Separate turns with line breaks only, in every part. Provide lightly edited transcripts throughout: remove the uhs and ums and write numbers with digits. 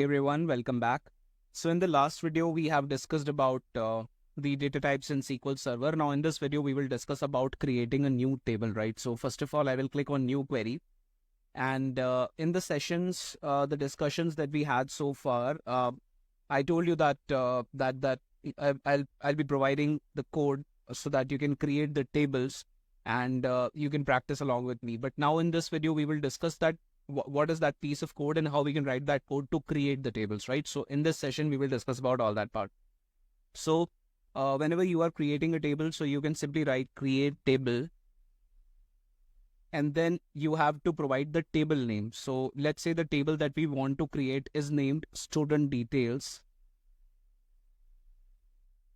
Hey everyone, welcome back. So in the last video, we have discussed about the data types in SQL Server. Now in this video, we will discuss about creating a new table, right? So first of all, I will click on new query. And in the sessions, the discussions that we had so far, I told you that I'll be providing the code so that you can create the tables and you can practice along with me. But now in this video, we will discuss that what is that piece of code and how we can write that code to create the tables, right? So in this session, we will discuss about all that part. So whenever you are creating a table, so you can simply write create table, and then you have to provide the table name. So let's say the table that we want to create is named student details,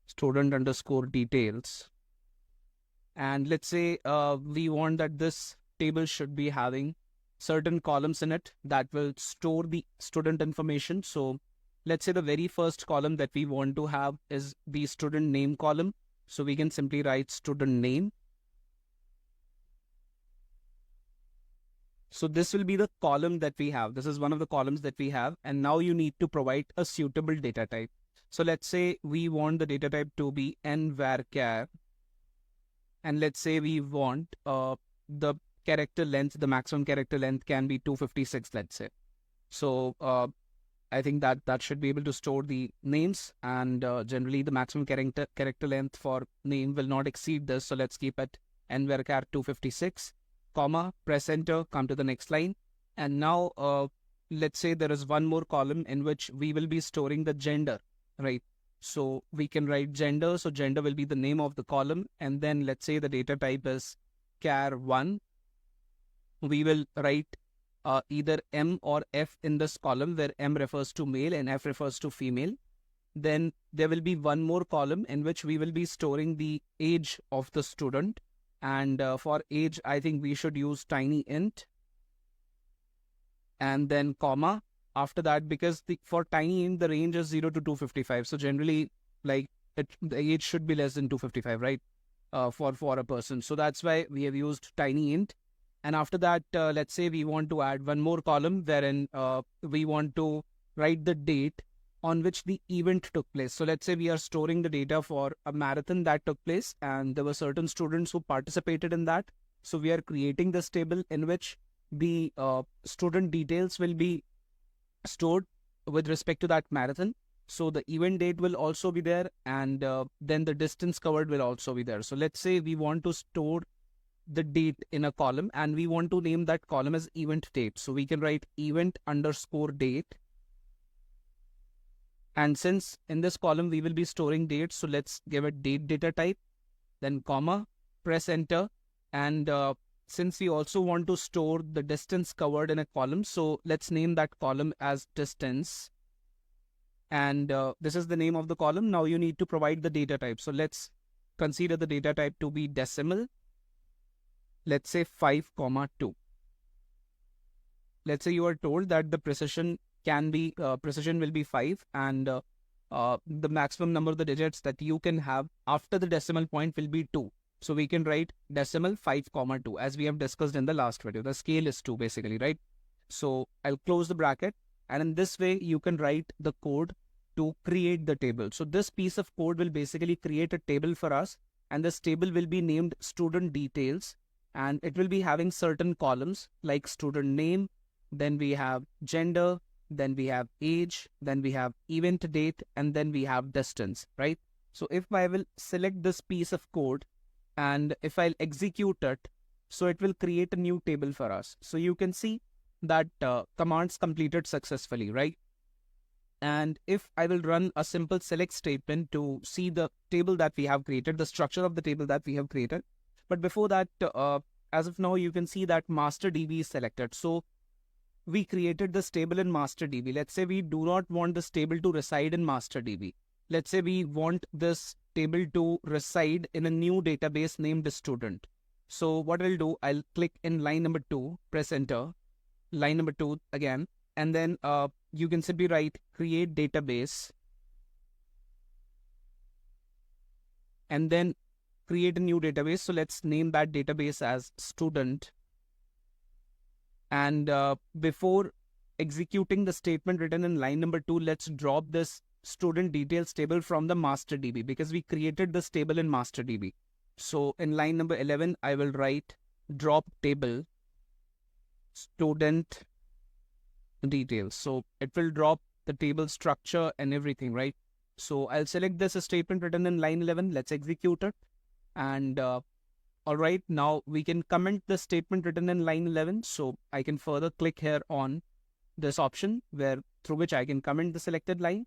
student underscore details. And let's say we want that this table should be having certain columns in it that will store the student information. So let's say the very first column that we want to have is the student name column. So we can simply write student name. So this will be the column that we have. This is one of the columns that we have. And now you need to provide a suitable data type. So let's say we want the data type to be n_var_char. And let's say we want the character length, the maximum character length can be 256, let's say. So I think that should be able to store the names, and generally the maximum character length for name will not exceed this. So let's keep it n_var_char 256, comma, press enter, come to the next line. And now let's say there is one more column in which we will be storing the gender, right? So we can write gender. So gender will be the name of the column. And then let's say the data type is char1. We will write either M or F in this column, where M refers to male and F refers to female. Then there will be one more column in which we will be storing the age of the student. And for age, I think we should use tiny int. And then comma after that, because for tiny int, the range is 0 to 255. So generally, like the age should be less than 255, right? For a person. So that's why we have used tiny int. And after that, let's say we want to add one more column wherein we want to write the date on which the event took place. So let's say we are storing the data for a marathon that took place, and there were certain students who participated in that. So we are creating this table in which the student details will be stored with respect to that marathon. So the event date will also be there, and then the distance covered will also be there. So let's say we want to store the date in a column, and we want to name that column as event date. So we can write event underscore date. And since in this column we will be storing dates, so let's give it date data type, then comma, press enter. And since we also want to store the distance covered in a column, so let's name that column as distance. And this is the name of the column. Now you need to provide the data type. So let's consider the data type to be decimal. Let's say 5,2. Let's say you are told that the precision will be 5, and the maximum number of the digits that you can have after the decimal point will be 2. So we can write decimal 5,2 as we have discussed in the last video. The scale is 2 basically, right? So I'll close the bracket, and in this way you can write the code to create the table. So this piece of code will basically create a table for us, and this table will be named student details. And it will be having certain columns like student name, then we have gender, then we have age, then we have event date, and then we have distance, right? So if I will select this piece of code and if I'll execute it, so it will create a new table for us. So you can see that commands completed successfully, right? And if I will run a simple select statement to see the table that we have created, the structure of the table that we have created. But before that, as of now, you can see that master DB is selected. So we created this table in master DB. Let's say we do not want this table to reside in master DB. Let's say we want this table to reside in a new database named student. So what I'll do, I'll click in line number 2, press enter, line number 2 again, and then you can simply write create database, and then create a new database. So let's name that database as student. And before executing the statement written in line number 2, let's drop this student details table from the master DB because we created this table in master DB. So in line number 11, I will write drop table student details. So it will drop the table structure and everything, right? So I'll select this statement written in line 11. Let's execute it. And all right, now we can comment the statement written in line 11. So I can further click here on this option where through which I can comment the selected line.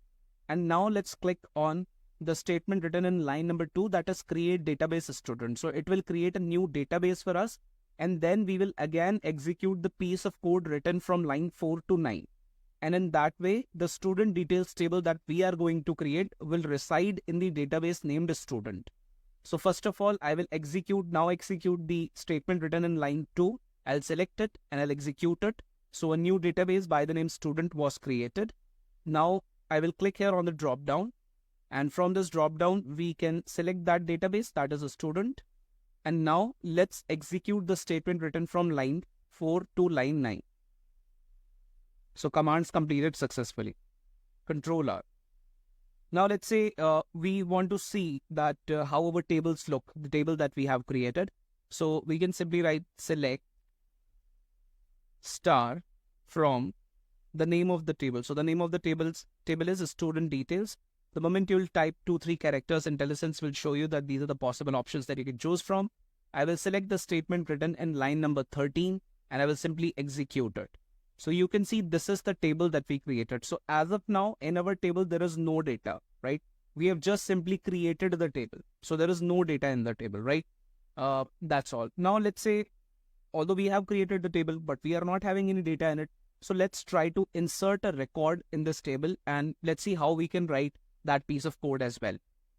And now let's click on the statement written in line number 2, that is create database student. So it will create a new database for us. And then we will again execute the piece of code written from line 4 to 9. And in that way, the student details table that we are going to create will reside in the database named student. So first of all, I will execute the statement written in line 2. I'll select it and I'll execute it. So a new database by the name student was created. Now I will click here on the drop down. And from this drop down, we can select that database, that is a student. And now let's execute the statement written from line 4 to line 9. So commands completed successfully. Control R. Now let's say we want to see that how our tables look, the table that we have created. So we can simply write select star from the name of the table. So the name of the table is student details. The moment you'll type 2-3 characters, IntelliSense will show you that these are the possible options that you can choose from. I will select the statement written in line number 13 and I will simply execute it. So you can see this is the table that we created. So as of now, in our table, there is no data, right? We have just simply created the table. So there is no data in the table, right? That's all. Now let's say, although we have created the table, but we are not having any data in it. So let's try to insert a record in this table and let's see how we can write that piece of code as well.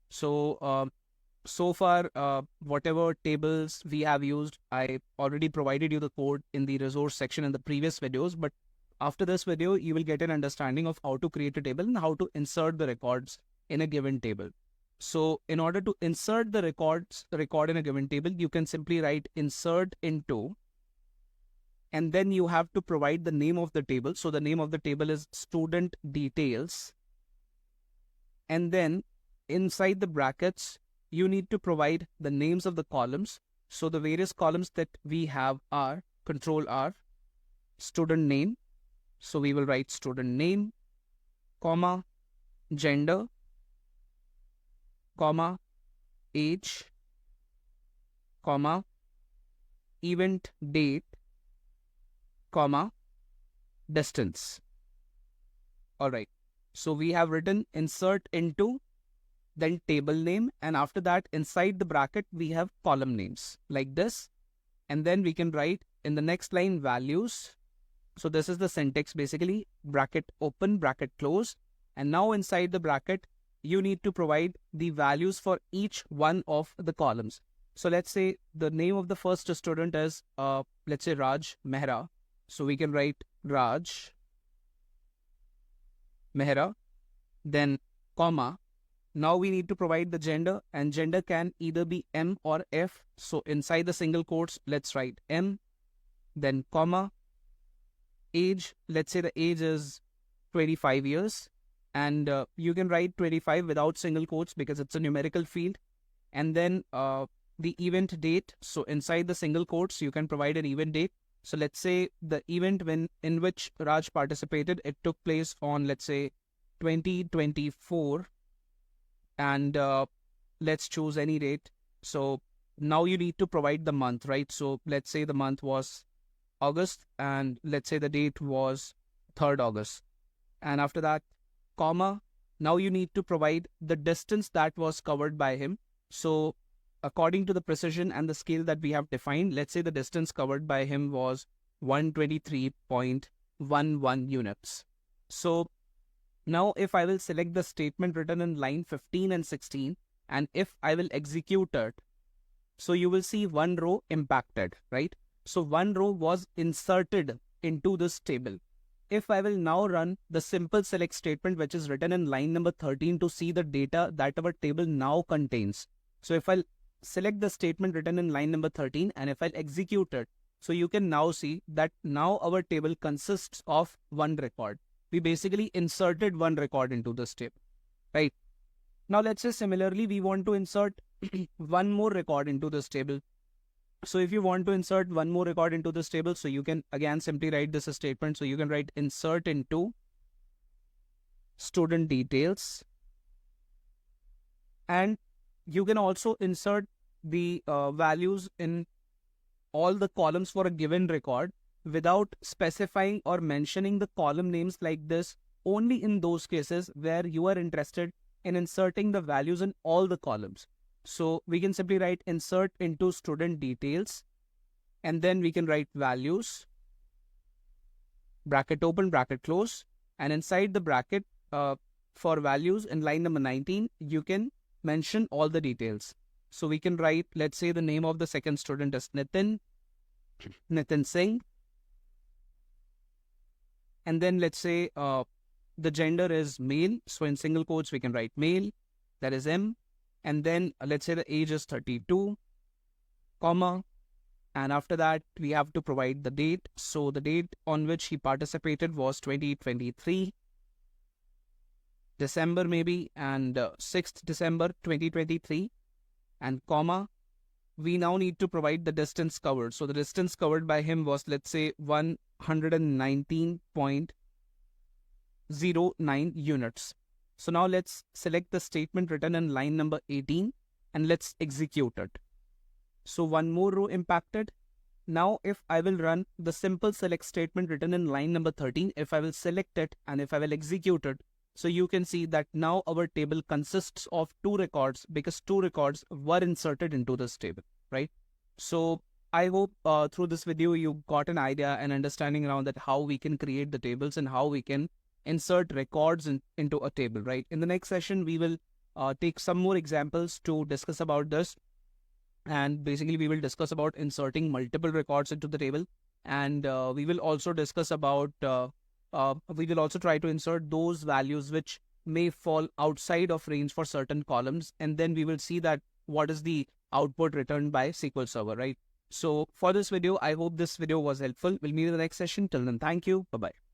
So, so far, whatever tables we have used, I already provided you the code in the resource section in the previous videos. But after this video, you will get an understanding of how to create a table and how to insert the records in a given table. So in order to insert the record in a given table, you can simply write insert into, and then you have to provide the name of the table. So the name of the table is student details. And then inside the brackets, you need to provide the names of the columns. So the various columns that we have are Control R, student name. So we will write student name, comma, gender, comma, age, comma, event date, comma, distance. All right. So we have written insert into, then table name, and after that inside the bracket we have column names like this. And then we can write in the next line values. So this is the syntax basically, bracket open, bracket close. And now inside the bracket, you need to provide the values for each one of the columns. So let's say the name of the first student is, let's say Raj Mehra. So we can write Raj Mehra, then comma. Now we need to provide the gender, and gender can either be M or F. So inside the single quotes, let's write M, then comma. Age, let's say the age is 25 years. And you can write 25 without single quotes because it's a numerical field. And then the event date. So inside the single quotes, you can provide an event date. So let's say the event in which Raj participated, it took place on, let's say, 2024. And let's choose any date. So now you need to provide the month, right? So let's say the month was August, and let's say the date was 3rd August. And after that, comma, now you need to provide the distance that was covered by him. So according to the precision and the scale that we have defined, let's say the distance covered by him was 123.11 units. So now if I will select the statement written in line 15 and 16, and if I will execute it, so you will see one row impacted, right? So one row was inserted into this table. If I will now run the simple select statement, which is written in line number 13 to see the data that our table now contains. So if I'll select the statement written in line number 13 and if I'll execute it, So you can now see that now our table consists of one record. We basically inserted one record into this table, right? Now let's say similarly, we want to insert one more record into this table. So if you want to insert one more record into this table, so you can again simply write this statement. So you can write insert into student details, and you can also insert the values in all the columns for a given record without specifying or mentioning the column names like this, only in those cases where you are interested in inserting the values in all the columns. So we can simply write insert into student details, and then we can write values, bracket open, bracket close, and inside the bracket for values in line number 19, you can mention all the details. So we can write, let's say the name of the second student is Nitin Singh. And then let's say the gender is male. So in single quotes, we can write male, that is M. And then let's say the age is 32, comma. And after that, we have to provide the date. So the date on which he participated was 2023, December maybe, and 6th December 2023, and comma. We now need to provide the distance covered. So the distance covered by him was, let's say, 119.09 units. So now let's select the statement written in line number 18 and let's execute it. So one more row impacted. Now if I will run the simple select statement written in line number 13, if I will select it and if I will execute it, so you can see that now our table consists of two records because two records were inserted into this table, right? So I hope through this video, you got an idea and understanding around that how we can create the tables and how we can insert records into a table, right? In the next session, we will take some more examples to discuss about this. And basically, we will discuss about inserting multiple records into the table. And we will also discuss about we will also try to insert those values which may fall outside of range for certain columns. And then we will see that what is the output returned by SQL Server, right? So for this video, I hope this video was helpful. We'll meet in the next session. Till then, thank you. Bye-bye.